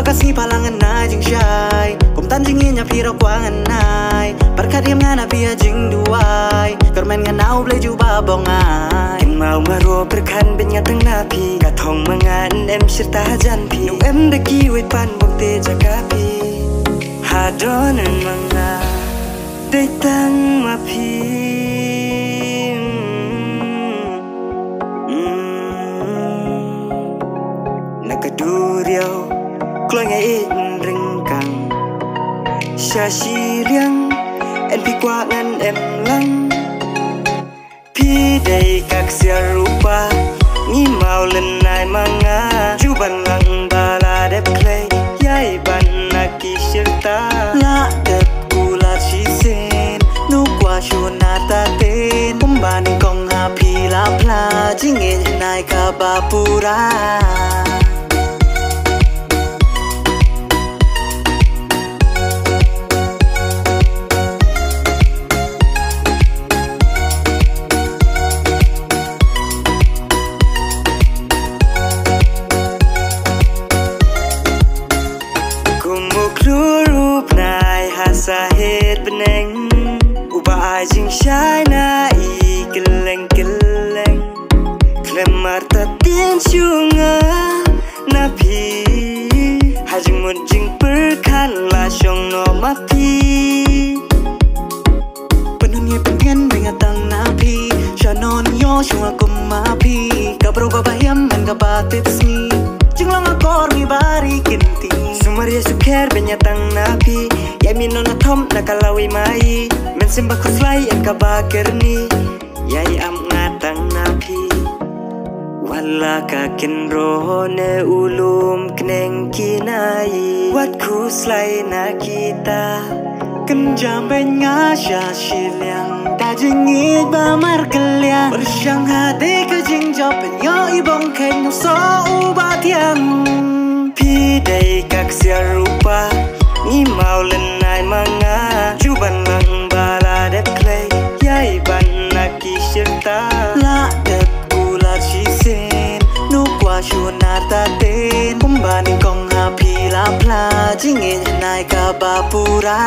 kasih palangan na jing syai kum tan jing nya piro kwangan nai berkat diam ngana pia jing duai kermen nganau ble ju babong ai mau maro berkan benya teng napi katong mangan em serta jan pi nu em de ki wit pan bok te jakapi hadonan manga de tang ma pi nakaduriao klonya in ringkang Shashi liang en pi kwa ngan em lang pi dei kak sia rupa ni mau len nai manga chu ban lang bala de play yai ban na ki shirta la de kula chi sen nu kwa shu na ta ten pum ban kong ha pi la pla jing en nai ka ba pura Sahid beneng ubah jing shai na I keleng keleng klemar tatien shunga na pi hajing mun jing perkan la shong no ma pi penunya pengen mengatang na pi shanon yo shunga kum ma pi kabro babayam man kabatit sni jinglang akor mi bari kinti sumaria suker benyatang napi yamin nona tom nakalawi mai men simba kuslai en kabakerni yai am ngatang napi wala ka kinro ne ulum kneng kinai wat kuslai na kita kenjam benya shiliang ta jingit ba markelia bersyang hade ke jingjop penyo ibong ken so ubatiang pi dei kak sia rupa ni mau len nai manga chu ban lang bala de play yai ban na ki shirta la de kula chi sen nu kwa shu na ta ten pum ban kong ha pi la pla jing en nai ka ba pura